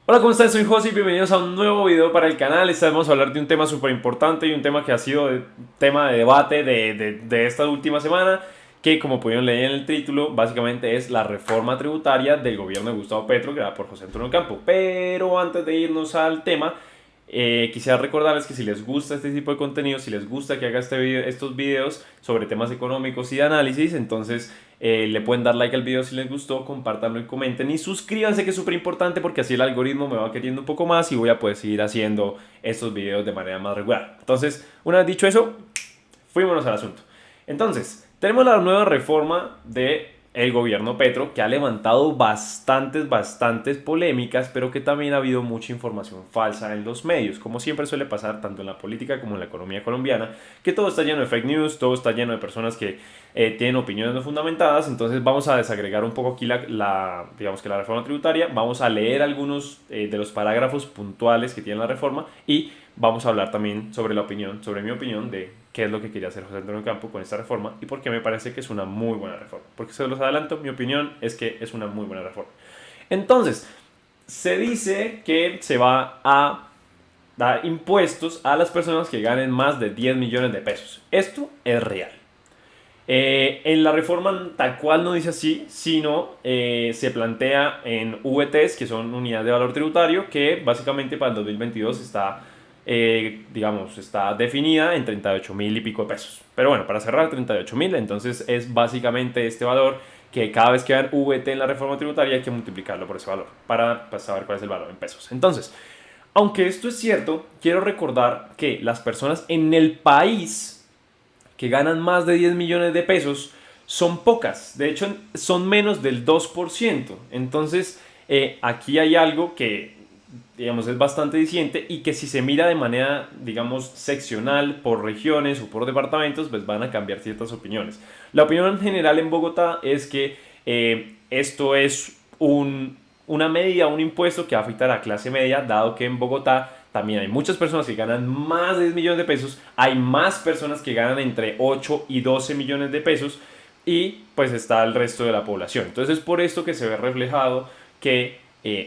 Hola, ¿cómo están? Soy José y bienvenidos a un nuevo video para el canal. Esta vez vamos a hablar de un tema súper importante y un tema que ha sido tema de debate de esta última semana, que como pudieron leer en el título, básicamente es la reforma tributaria del gobierno de Gustavo Petro, creada por José Antonio Campo. Pero antes de irnos al tema, quisiera recordarles que si les gusta este tipo de contenido, si les gusta que haga estos videos sobre temas económicos y de análisis, entonces le pueden dar like al video si les gustó, compártanlo y comenten y suscríbanse, que es súper importante porque así el algoritmo me va queriendo un poco más y voy a poder seguir haciendo estos videos de manera más regular. Entonces, una vez dicho eso, fuímonos al asunto. Entonces, tenemos la nueva reforma de el gobierno Petro, que ha levantado bastantes polémicas, pero que también ha habido mucha información falsa en los medios, como siempre suele pasar tanto en la política como en la economía colombiana, que todo está lleno de fake news, todo está lleno de personas que tienen opiniones no fundamentadas. Entonces vamos a desagregar un poco aquí digamos que la reforma tributaria, vamos a leer algunos de los parágrafos puntuales que tiene la reforma y vamos a hablar también sobre sobre mi opinión de qué es lo que quería hacer José Antonio Campo con esta reforma y por qué me parece que es una muy buena reforma. Porque se los adelanto, mi opinión es que es una muy buena reforma. Entonces, se dice que se va a dar impuestos a las personas que ganen más de 10 millones de pesos. Esto es real. En la reforma tal cual no dice así, sino se plantea en VTs, que son unidades de valor tributario, que básicamente para el 2022 está, digamos, está definida en 38.000 y pico de pesos. Pero bueno, para cerrar 38.000, entonces es básicamente este valor que cada vez que vean VT en la reforma tributaria hay que multiplicarlo por ese valor para saber cuál es el valor en pesos. Entonces, aunque esto es cierto, quiero recordar que las personas en el país que ganan más de 10 millones de pesos son pocas. De hecho, son menos del 2%. Entonces, aquí hay algo que, digamos, es bastante diciente y que si se mira de manera, digamos, seccional, por regiones o por departamentos, pues van a cambiar ciertas opiniones. La opinión general en Bogotá es que esto es una medida, un impuesto que afecta a la clase media, dado que en Bogotá también hay muchas personas que ganan más de 10 millones de pesos, hay más personas que ganan entre 8 y 12 millones de pesos y pues está el resto de la población. Entonces es por esto que se ve reflejado que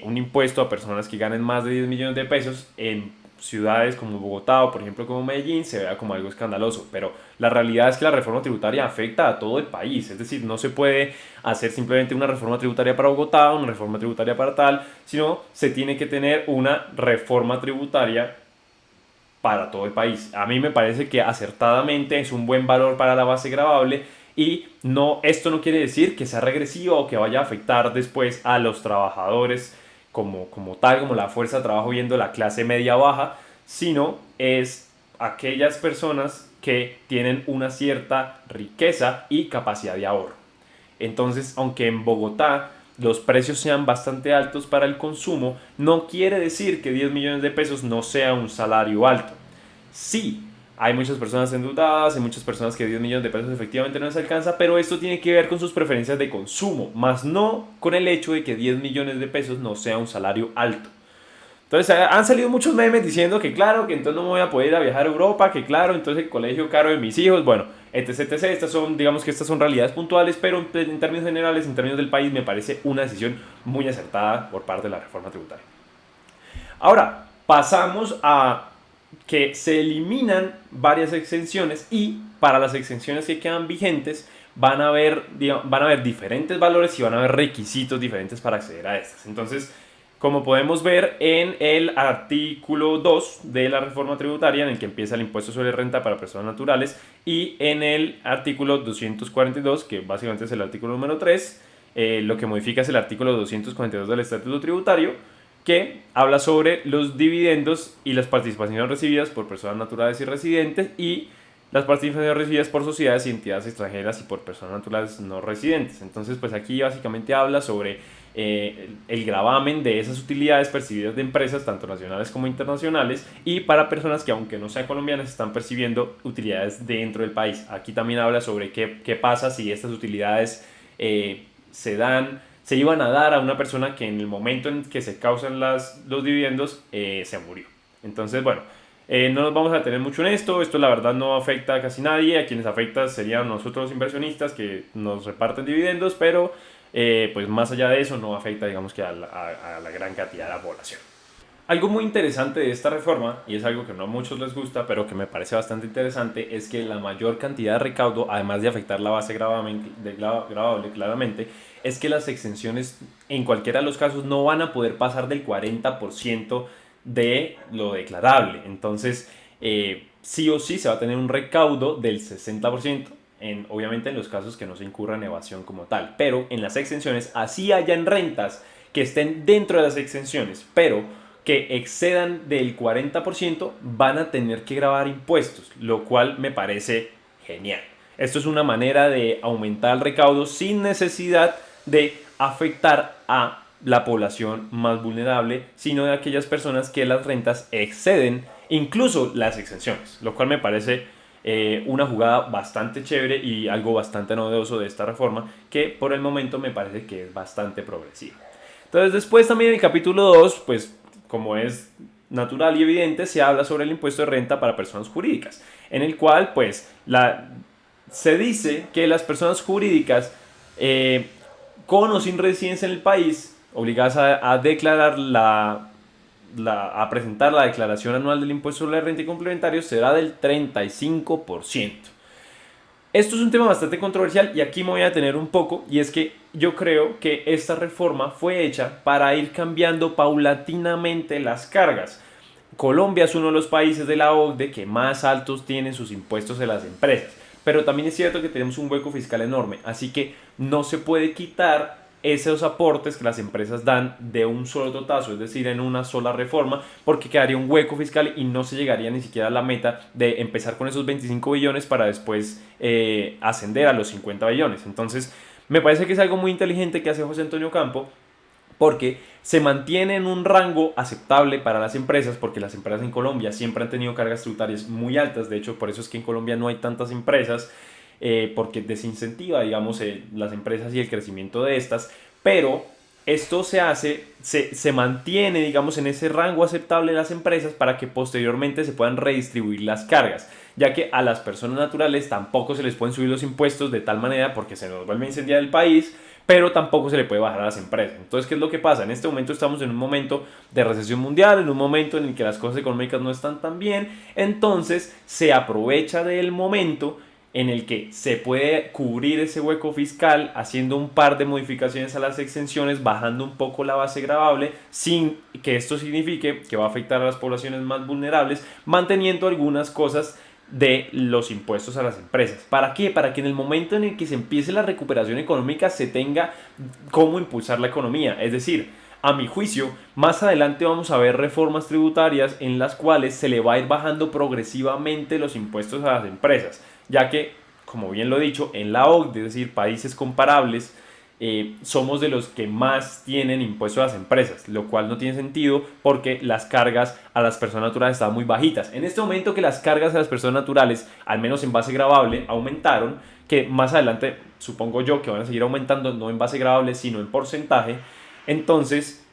un impuesto a personas que ganen más de 10 millones de pesos en ciudades como Bogotá o por ejemplo como Medellín se vea como algo escandaloso, pero la realidad es que la reforma tributaria afecta a todo el país. Es decir, no se puede hacer simplemente una reforma tributaria para Bogotá, una reforma tributaria para tal, sino se tiene que tener una reforma tributaria para todo el país. A mí me parece que acertadamente es un buen valor para la base gravable y no, esto no quiere decir que sea regresivo o que vaya a afectar después a los trabajadores como tal, como la fuerza de trabajo viendo la clase media baja, sino es aquellas personas que tienen una cierta riqueza y capacidad de ahorro. Entonces, aunque en Bogotá los precios sean bastante altos para el consumo, no quiere decir que 10 millones de pesos no sea un salario alto. Sí, hay muchas personas endeudadas, hay muchas personas que 10 millones de pesos efectivamente no les alcanza, pero esto tiene que ver con sus preferencias de consumo, más no con el hecho de que 10 millones de pesos no sea un salario alto. Entonces han salido muchos memes diciendo que claro, que entonces no me voy a poder ir a viajar a Europa, que claro, entonces el colegio caro de mis hijos, bueno, etc. Estas son, digamos que estas son realidades puntuales, pero en términos generales, en términos del país, me parece una decisión muy acertada por parte de la reforma tributaria. Ahora, pasamos a que se eliminan varias exenciones y para las exenciones que quedan vigentes van a haber diferentes valores y van a haber requisitos diferentes para acceder a estas. Entonces, como podemos ver en el artículo 2 de la reforma tributaria, en el que empieza el impuesto sobre renta para personas naturales, y en el artículo 242, que básicamente es el artículo número 3, lo que modifica es el artículo 242 del Estatuto Tributario, que habla sobre los dividendos y las participaciones recibidas por personas naturales y residentes y las participaciones recibidas por sociedades y entidades extranjeras y por personas naturales no residentes. Entonces, pues aquí básicamente habla sobre el gravamen de esas utilidades percibidas de empresas, tanto nacionales como internacionales, y para personas que, aunque no sean colombianas, están percibiendo utilidades dentro del país. Aquí también habla sobre qué pasa si estas utilidades se iban a dar a una persona que en el momento en que se causan los dividendos se murió. Entonces, bueno, no nos vamos a tener mucho en esto la verdad no afecta a casi nadie, a quienes afecta serían nosotros los inversionistas que nos reparten dividendos, pero pues más allá de eso no afecta, digamos que a la gran cantidad de la población. Algo muy interesante de esta reforma, y es algo que no a muchos les gusta, pero que me parece bastante interesante, es que la mayor cantidad de recaudo, además de afectar la base gravable claramente, es que las exenciones en cualquiera de los casos no van a poder pasar del 40% de lo declarable. Entonces, sí o sí se va a tener un recaudo del 60%. Obviamente en los casos que no se incurra en evasión como tal, pero en las exenciones, así hayan rentas que estén dentro de las exenciones, pero que excedan del 40%, van a tener que grabar impuestos, lo cual me parece genial. Esto es una manera de aumentar el recaudo sin necesidad de afectar a la población más vulnerable, sino de aquellas personas que las rentas exceden incluso las exenciones, lo cual me parece una jugada bastante chévere y algo bastante novedoso de esta reforma, que por el momento me parece que es bastante progresiva. Entonces después también en el capítulo 2, pues como es natural y evidente, se habla sobre el impuesto de renta para personas jurídicas, en el cual pues se dice que las personas jurídicas con o sin residencia en el país, obligadas a declarar a presentar la declaración anual del impuesto sobre la renta y complementarios, será del 35%. Esto es un tema bastante controversial y aquí me voy a detener un poco, y es que yo creo que esta reforma fue hecha para ir cambiando paulatinamente las cargas. Colombia es uno de los países de la OCDE que más altos tienen sus impuestos de las empresas, pero también es cierto que tenemos un hueco fiscal enorme, así que no se puede quitar esos aportes que las empresas dan de un solo totazo, es decir, en una sola reforma, porque quedaría un hueco fiscal y no se llegaría ni siquiera a la meta de empezar con esos 25 billones para después ascender a los 50 billones. Entonces, me parece que es algo muy inteligente que hace José Antonio Campo, porque se mantiene en un rango aceptable para las empresas, porque las empresas en Colombia siempre han tenido cargas tributarias muy altas. De hecho, por eso es que en Colombia no hay tantas empresas, porque desincentiva, digamos, las empresas y el crecimiento de estas, pero esto se mantiene, digamos, en ese rango aceptable de las empresas para que posteriormente se puedan redistribuir las cargas, ya que a las personas naturales tampoco se les pueden subir los impuestos de tal manera porque se nos vuelve a incendiar el país, pero tampoco se le puede bajar a las empresas. Entonces, ¿qué es lo que pasa? En este momento estamos en un momento de recesión mundial, en un momento en el que las cosas económicas no están tan bien, entonces se aprovecha del momento en el que se puede cubrir ese hueco fiscal haciendo un par de modificaciones a las exenciones, bajando un poco la base gravable, sin que esto signifique que va a afectar a las poblaciones más vulnerables, manteniendo algunas cosas de los impuestos a las empresas. ¿Para qué? Para que en el momento en el que se empiece la recuperación económica se tenga cómo impulsar la economía. Es decir, a mi juicio, más adelante vamos a ver reformas tributarias en las cuales se le va a ir bajando progresivamente los impuestos a las empresas, ya que, como bien lo he dicho, en la OCDE, es decir, países comparables, somos de los que más tienen impuestos a las empresas, lo cual no tiene sentido porque las cargas a las personas naturales estaban muy bajitas. En este momento que las cargas a las personas naturales, al menos en base gravable, aumentaron, que más adelante supongo yo que van a seguir aumentando, no en base gravable, sino en porcentaje, entonces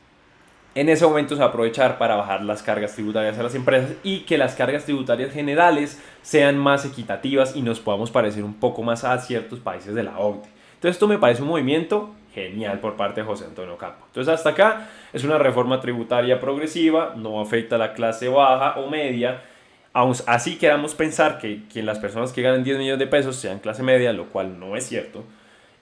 en ese momento se va a aprovechar para bajar las cargas tributarias a las empresas y que las cargas tributarias generales sean más equitativas y nos podamos parecer un poco más a ciertos países de la OCDE. Entonces esto me parece un movimiento genial por parte de José Antonio Campo. Entonces hasta acá es una reforma tributaria progresiva, no afecta a la clase baja o media. Aún así queramos pensar que las personas que ganan 10 millones de pesos sean clase media, lo cual no es cierto.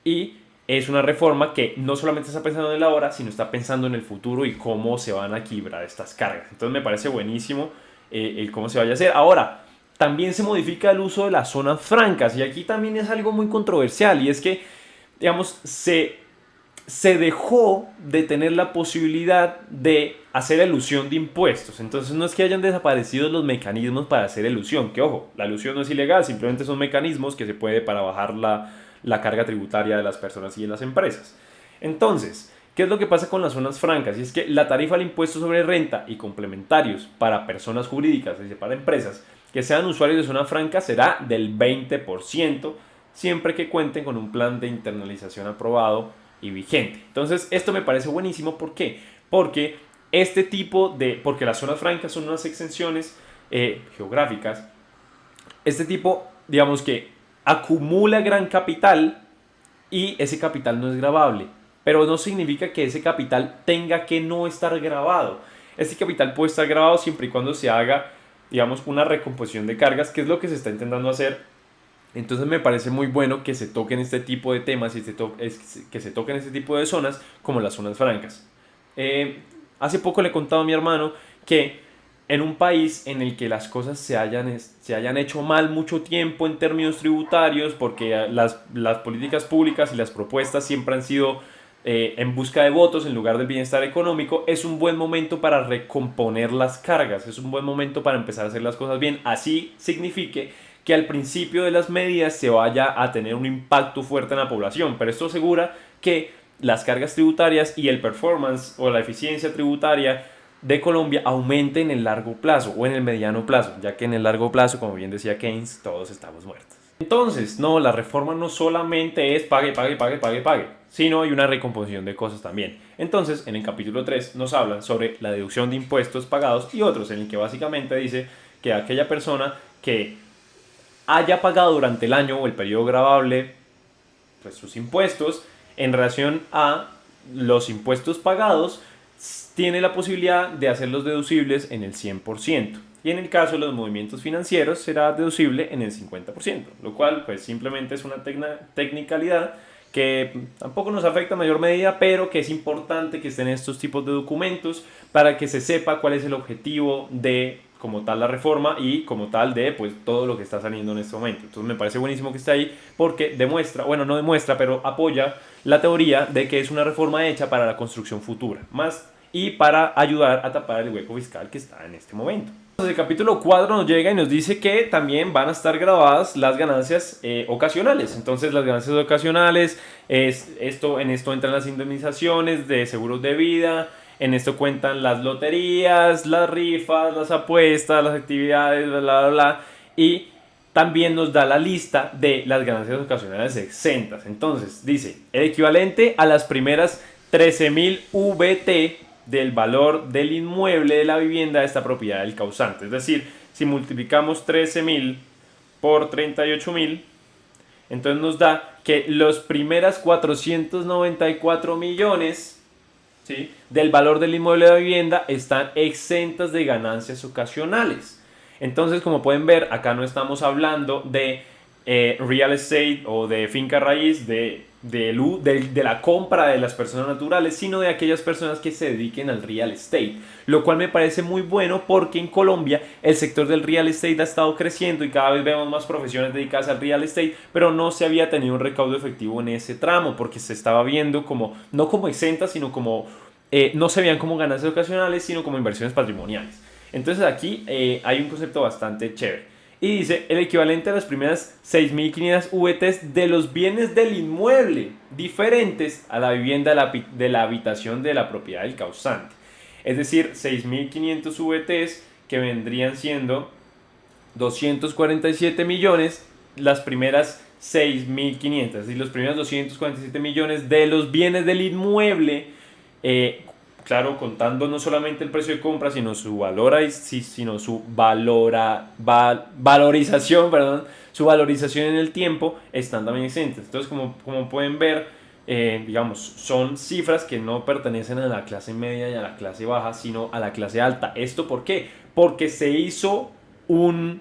Y es una reforma que no solamente está pensando en el ahora, sino está pensando en el futuro y cómo se van a equilibrar estas cargas. Entonces me parece buenísimo el cómo se vaya a hacer. Ahora, también se modifica el uso de las zonas francas y aquí también es algo muy controversial, y es que, digamos, se dejó de tener la posibilidad de hacer elusión de impuestos. Entonces no es que hayan desaparecido los mecanismos para hacer elusión, que ojo, la elusión no es ilegal, simplemente son mecanismos que se puede para bajar la carga tributaria de las personas y de las empresas. Entonces, ¿qué es lo que pasa con las zonas francas? Y es que la tarifa del impuesto sobre renta y complementarios para personas jurídicas, es decir, para empresas que sean usuarios de zona franca, será del 20%, siempre que cuenten con un plan de internalización aprobado y vigente. Entonces, esto me parece buenísimo. ¿Por qué? Porque porque las zonas francas son unas exenciones geográficas. Este tipo, digamos que acumula gran capital y ese capital no es gravable, pero no significa que ese capital tenga que no estar gravado. Este capital puede estar grabado siempre y cuando se haga, digamos, una recomposición de cargas, que es lo que se está intentando hacer. Entonces me parece muy bueno que se toquen este tipo de temas y que se toquen este tipo de zonas como las zonas francas. Hace poco le he contado a mi hermano que en un país en el que las cosas se hayan hecho mal mucho tiempo en términos tributarios, porque las políticas públicas y las propuestas siempre han sido en busca de votos en lugar del bienestar económico, es un buen momento para recomponer las cargas, es un buen momento para empezar a hacer las cosas bien, así signifique que al principio de las medidas se vaya a tener un impacto fuerte en la población, pero esto asegura que las cargas tributarias y el performance o la eficiencia tributaria de Colombia aumente en el largo plazo o en el mediano plazo, ya que en el largo plazo, como bien decía Keynes, todos estamos muertos. Entonces, no, la reforma no solamente es pague, pague, pague, pague, pague, sino hay una recomposición de cosas también. Entonces, en el capítulo 3 nos hablan sobre la deducción de impuestos pagados y otros, en el que básicamente dice que aquella persona que haya pagado durante el año o el periodo gravable pues, sus impuestos en relación a los impuestos pagados, tiene la posibilidad de hacerlos deducibles en el 100%. Y en el caso de los movimientos financieros será deducible en el 50%, lo cual pues simplemente es una tecnicalidad que tampoco nos afecta en mayor medida, pero que es importante que estén estos tipos de documentos para que se sepa cuál es el objetivo de como tal la reforma y como tal de pues todo lo que está saliendo en este momento. Entonces me parece buenísimo que esté ahí porque demuestra, bueno, no demuestra, pero apoya la teoría de que es una reforma hecha para la construcción futura, más y para ayudar a tapar el hueco fiscal que está en este momento. Entonces el capítulo 4 nos llega y nos dice que también van a estar grabadas las ganancias ocasionales. Entonces las ganancias ocasionales, en esto entran las indemnizaciones de seguros de vida, en esto cuentan las loterías, las rifas, las apuestas, las actividades, bla, bla, bla. Y también nos da la lista de las ganancias ocasionales exentas. Entonces dice, el equivalente a las primeras 13.000 VT del valor del inmueble de la vivienda de esta propiedad del causante. Es decir, si multiplicamos 13.000 por 38.000, entonces nos da que los primeras 494 millones, ¿sí?, del valor del inmueble de la vivienda están exentas de ganancias ocasionales. Entonces, como pueden ver, acá no estamos hablando de real estate o de finca raíz, de la compra de las personas naturales, sino de aquellas personas que se dediquen al real estate, lo cual me parece muy bueno porque en Colombia el sector del real estate ha estado creciendo y cada vez vemos más profesiones dedicadas al real estate, pero no se había tenido un recaudo efectivo en ese tramo porque se estaba viendo como, no como exentas, sino como, no se veían como ganancias ocasionales, sino como inversiones patrimoniales. Entonces aquí hay un concepto bastante chévere. Y dice, el equivalente a las primeras 6.500 VTs de los bienes del inmueble, diferentes a la vivienda de la habitación de la propiedad del causante. Es decir, 6.500 VTs que vendrían siendo 247 millones, las primeras 6.500, y los primeros 247 millones de los bienes del inmueble, claro, contando no solamente el precio de compra, sino su valorización, perdón, su valorización en el tiempo, están también exentas. Entonces, como pueden ver, digamos, son cifras que no pertenecen a la clase media y a la clase baja, sino a la clase alta. ¿Esto por qué? Porque se hizo una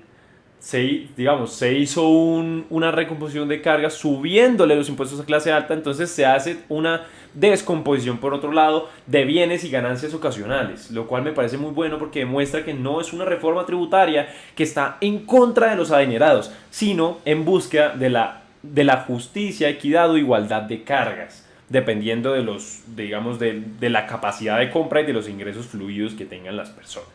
recomposición de cargas subiéndole los impuestos a clase alta, entonces se hace una descomposición por otro lado de bienes y ganancias ocasionales, lo cual me parece muy bueno porque demuestra que no es una reforma tributaria que está en contra de los adinerados, sino en búsqueda de la justicia, equidad o igualdad de cargas, dependiendo de la capacidad de compra y de los ingresos fluidos que tengan las personas.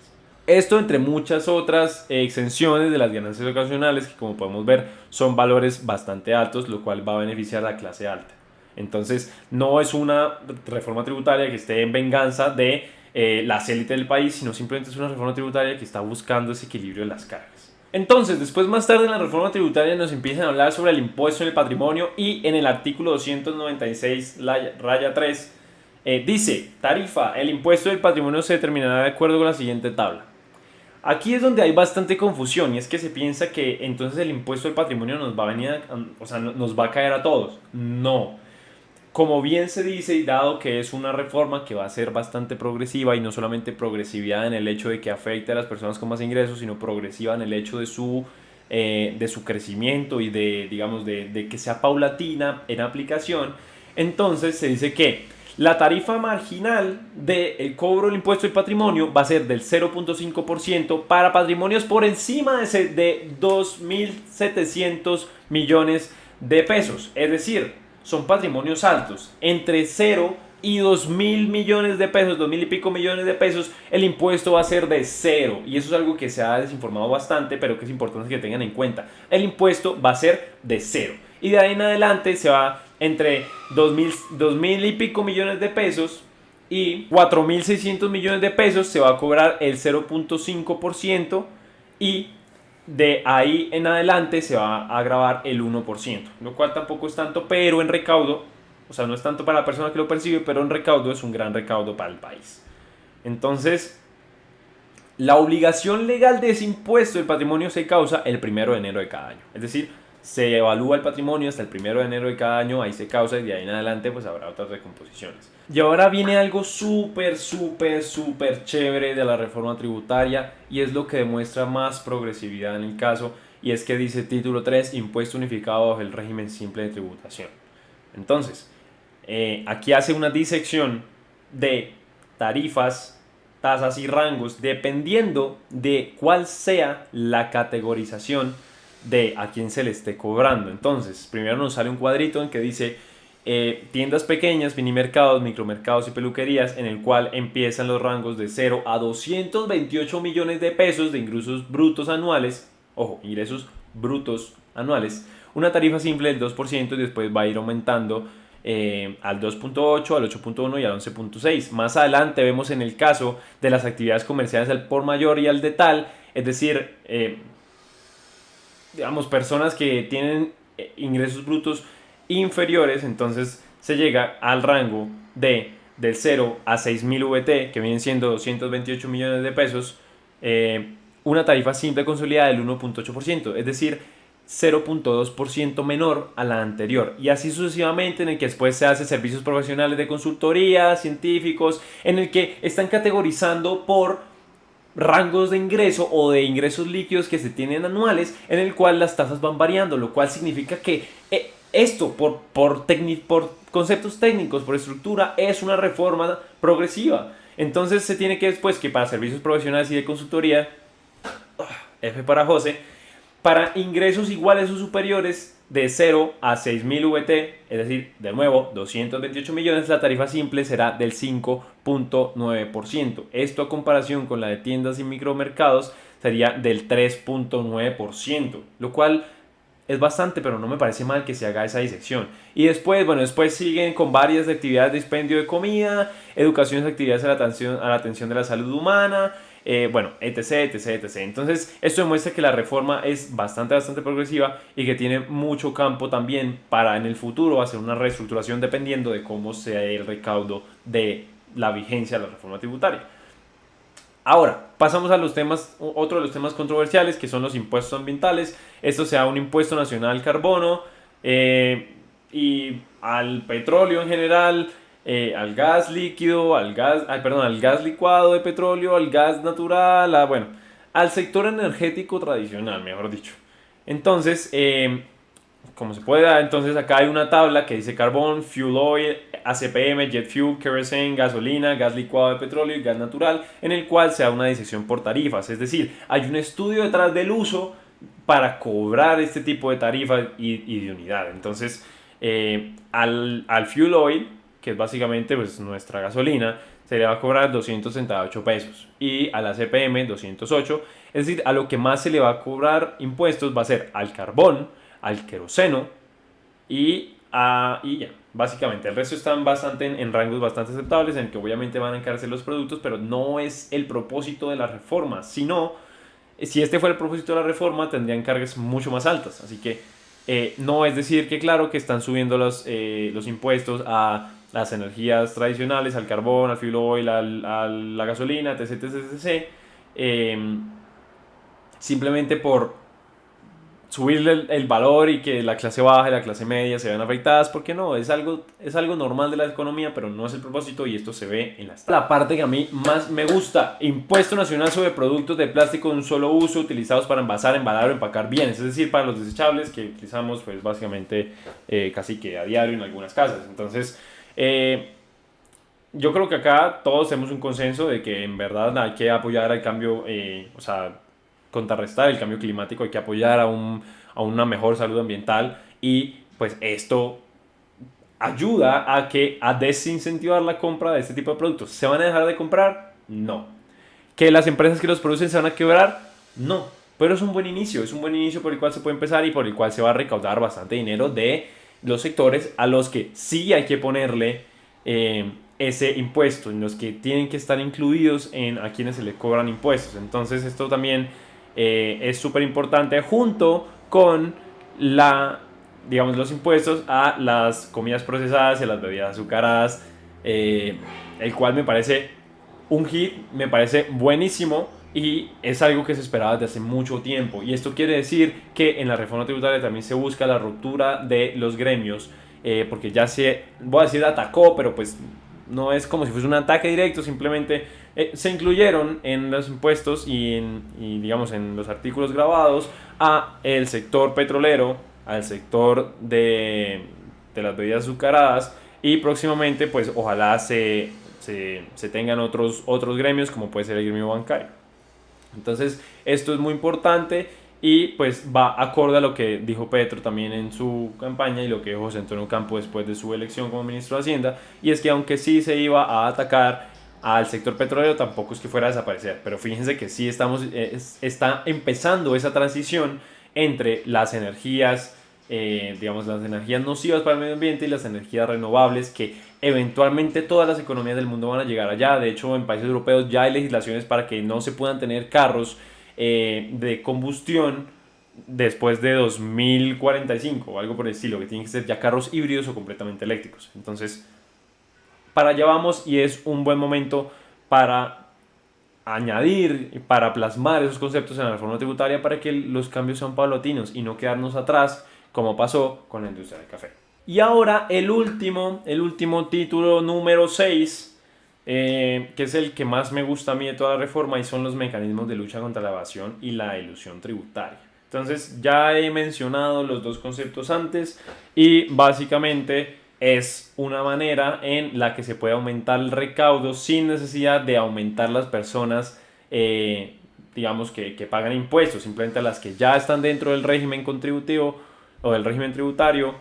Esto entre muchas otras exenciones de las ganancias ocasionales que, como podemos ver, son valores bastante altos, lo cual va a beneficiar a la clase alta. Entonces no es una reforma tributaria que esté en venganza de las élites del país, sino simplemente es una reforma tributaria que está buscando ese equilibrio de las cargas. Entonces, después más tarde en la reforma tributaria nos empiezan a hablar sobre el impuesto en el patrimonio y en el artículo 296 raya 3 dice, tarifa, el impuesto del patrimonio se determinará de acuerdo con la siguiente tabla. Aquí es donde hay bastante confusión y es que se piensa que entonces el impuesto del patrimonio nos va a caer a todos. No. como bien se dice, y dado que es una reforma que va a ser bastante progresiva, y no solamente progresividad en el hecho de que afecte a las personas con más ingresos, sino progresiva en el hecho de su crecimiento y digamos, de que sea paulatina en aplicación, entonces se dice que la tarifa marginal del cobro del impuesto del patrimonio va a ser del 0.5% para patrimonios por encima de 2.700 millones de pesos. Es decir, son patrimonios altos. Entre 0 y 2.000 millones de pesos, 2.000 y pico millones de pesos, el impuesto va a ser de 0. Y eso es algo que se ha desinformado bastante, pero que es importante que tengan en cuenta. El impuesto va a ser de 0. Y de ahí en adelante se va entre 2.000 y pico millones de pesos y 4.600 millones de pesos se va a cobrar el 0.5% y de ahí en adelante se va a grabar el 1%, lo cual tampoco es tanto, pero en recaudo, o sea, no es tanto para la persona que lo percibe, pero en recaudo es un gran recaudo para el país. Entonces, la obligación legal de ese impuesto del patrimonio se causa el 1 de enero de cada año. Es decir, se evalúa el patrimonio hasta el 1 de enero de cada año, ahí se causa y de ahí en adelante pues habrá otras recomposiciones. Y ahora viene algo súper chévere de la reforma tributaria y es lo que demuestra más progresividad en el caso, y es que dice título 3, impuesto unificado bajo el régimen simple de tributación. Entonces, aquí hace una disección de tarifas, tasas y rangos dependiendo de cuál sea la categorización de a quién se le esté cobrando. Entonces, primero nos sale un cuadrito en que dice tiendas pequeñas, minimercados, micromercados y peluquerías, en el cual empiezan los rangos de 0 a 228 millones de pesos de ingresos brutos anuales. Ojo, ingresos brutos anuales. Una tarifa simple del 2% y después va a ir aumentando al 2.8, al 8.1 y al 11.6. Más adelante vemos en el caso de las actividades comerciales al por mayor y al de tal, es decir, digamos, personas que tienen ingresos brutos inferiores, entonces se llega al rango del 0 a 6.000 VT, que vienen siendo 228 millones de pesos, una tarifa simple consolidada del 1.8%, es decir, 0.2% menor a la anterior, y así sucesivamente, en el que después se hace servicios profesionales de consultoría, científicos, en el que están categorizando por rangos de ingreso o de ingresos líquidos que se tienen anuales, en el cual las tasas van variando, lo cual significa que esto por conceptos técnicos, por estructura, es una reforma progresiva. Entonces se tiene que después que para servicios profesionales y de consultoría, F para José, para ingresos iguales o superiores de 0 a 6.000 VT, es decir, de nuevo, 228 millones, la tarifa simple será del 5.9%. Esto a comparación con la de tiendas y micromercados sería del 3.9%, lo cual es bastante, pero no me parece mal que se haga esa disección. Y después, bueno, después siguen con varias actividades de expendio de comida, educación, actividades a la atención de la salud humana, bueno, etc, etc, etc. Entonces, esto demuestra que la reforma es bastante progresiva y que tiene mucho campo también para en el futuro hacer una reestructuración dependiendo de cómo sea el recaudo de la vigencia de la reforma tributaria. Ahora, pasamos a los temas, otro de los temas controversiales, que son los impuestos ambientales. Esto sea un impuesto nacional al carbono y al petróleo en general, al gas líquido, al gas licuado de petróleo, al gas natural, bueno, al sector energético tradicional, mejor dicho. Entonces, como se puede dar, entonces acá hay una tabla que dice carbón, fuel oil, ACPM, jet fuel, kerosene, gasolina, gas licuado de petróleo y gas natural, en el cual se da una disección por tarifas. Es decir, hay un estudio detrás del uso para cobrar este tipo de tarifas y de unidad. Entonces, al fuel oil, que es básicamente pues, nuestra gasolina, se le va a cobrar 268 pesos y a la CPM 208. Es decir, a lo que más se le va a cobrar impuestos va a ser al carbón, al queroseno y ya. Básicamente, el resto están bastante en rangos bastante aceptables, en que obviamente van a encarecer los productos, pero no es el propósito de la reforma, sino, si este fuera el propósito de la reforma, tendrían cargas mucho más altas. Así que no es decir que, claro, que están subiendo los impuestos a las energías tradicionales, al carbón, al fuel oil, a la gasolina, etc, etc, etc. Simplemente por subirle el valor y que la clase baja y la clase media se vean afectadas, porque no, es algo normal de la economía, pero no es el propósito y esto se ve en la parte que a mí más me gusta: impuesto nacional sobre productos de plástico de un solo uso utilizados para envasar, embalar o empacar bienes, es decir, para los desechables que utilizamos pues básicamente casi que a diario en algunas casas. Entonces, yo creo que acá todos tenemos un consenso de que en verdad hay que apoyar al cambio, o sea, contrarrestar el cambio climático, hay que apoyar a una mejor salud ambiental y pues esto ayuda a desincentivar la compra de este tipo de productos. ¿Se van a dejar de comprar? No. ¿Que las empresas que los producen se van a quebrar? No. Pero es un buen inicio por el cual se puede empezar y por el cual se va a recaudar bastante dinero de los sectores a los que sí hay que ponerle ese impuesto, en los que tienen que estar incluidos a quienes se les cobran impuestos. Entonces esto también es súper importante, junto con digamos, los impuestos a las comidas procesadas y a las bebidas azucaradas, el cual me parece un hit, me parece buenísimo y es algo que se esperaba desde hace mucho tiempo. Y esto quiere decir que en la reforma tributaria también se busca la ruptura de los gremios, porque ya voy a decir atacó, pero pues no es como si fuese un ataque directo, simplemente se incluyeron en los impuestos y digamos en los artículos grabados a el sector petrolero, al sector de las bebidas azucaradas, y próximamente pues ojalá se tengan otros gremios, como puede ser el gremio bancario. Entonces esto es muy importante y pues va acorde a lo que dijo Petro también en su campaña y lo que dijo José Antonio Campo después de su elección como ministro de Hacienda, y es que aunque sí se iba a atacar al sector petrolero, tampoco es que fuera a desaparecer, pero fíjense que sí está empezando esa transición entre las energías, digamos, las energías nocivas para el medio ambiente y las energías renovables, que eventualmente todas las economías del mundo van a llegar allá. De hecho, en países europeos ya hay legislaciones para que no se puedan tener carros de combustión después de 2045 o algo por el estilo, que tienen que ser ya carros híbridos o completamente eléctricos. Entonces, para allá vamos y es un buen momento para añadir, para plasmar esos conceptos en la reforma tributaria para que los cambios sean paulatinos y no quedarnos atrás como pasó con la industria del café. Y ahora el último título, número 6, que es el que más me gusta a mí de toda la reforma, y son los mecanismos de lucha contra la evasión y la elusión tributaria. Entonces ya he mencionado los dos conceptos antes y básicamente es una manera en la que se puede aumentar el recaudo sin necesidad de aumentar las personas digamos que pagan impuestos, simplemente a las que ya están dentro del régimen contributivo o del régimen tributario,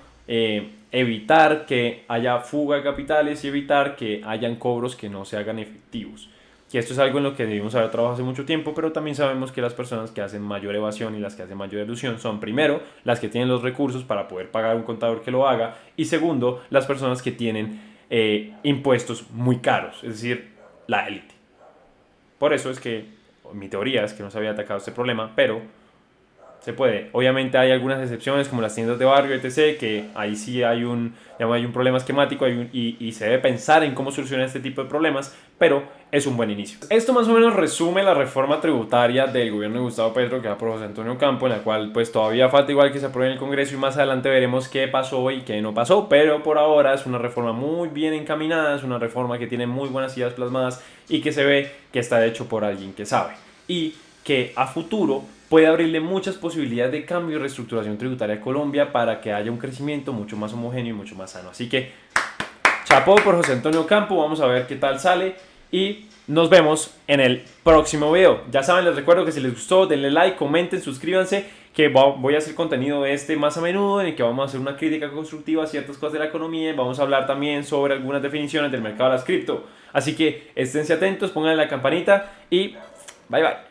evitar que haya fuga de capitales y evitar que hayan cobros que no se hagan efectivos. Y esto es algo en lo que debimos haber trabajado hace mucho tiempo, pero también sabemos que las personas que hacen mayor evasión y las que hacen mayor elusión son, primero, las que tienen los recursos para poder pagar un contador que lo haga, y segundo, las personas que tienen impuestos muy caros, es decir, la élite. Por eso es que mi teoría es que no se había atacado este problema, pero se puede. Obviamente hay algunas excepciones como las tiendas de barrio, etc., que ahí sí hay un problema esquemático y se debe pensar en cómo solucionar este tipo de problemas, pero es un buen inicio. Esto más o menos resume la reforma tributaria del gobierno de Gustavo Petro, que va por José Antonio Campo, en la cual pues todavía falta igual que se apruebe en el Congreso, y más adelante veremos qué pasó y qué no pasó, pero por ahora es una reforma muy bien encaminada, es una reforma que tiene muy buenas ideas plasmadas y que se ve que está hecho por alguien que sabe y que a futuro puede abrirle muchas posibilidades de cambio y reestructuración tributaria a Colombia para que haya un crecimiento mucho más homogéneo y mucho más sano. Así que, chapó por José Antonio Campo, vamos a ver qué tal sale y nos vemos en el próximo video. Ya saben, les recuerdo que si les gustó, denle like, comenten, suscríbanse, que voy a hacer contenido más a menudo, en el que vamos a hacer una crítica constructiva a ciertas cosas de la economía, y vamos a hablar también sobre algunas definiciones del mercado de las cripto. Así que esténse atentos, pónganle la campanita y bye bye.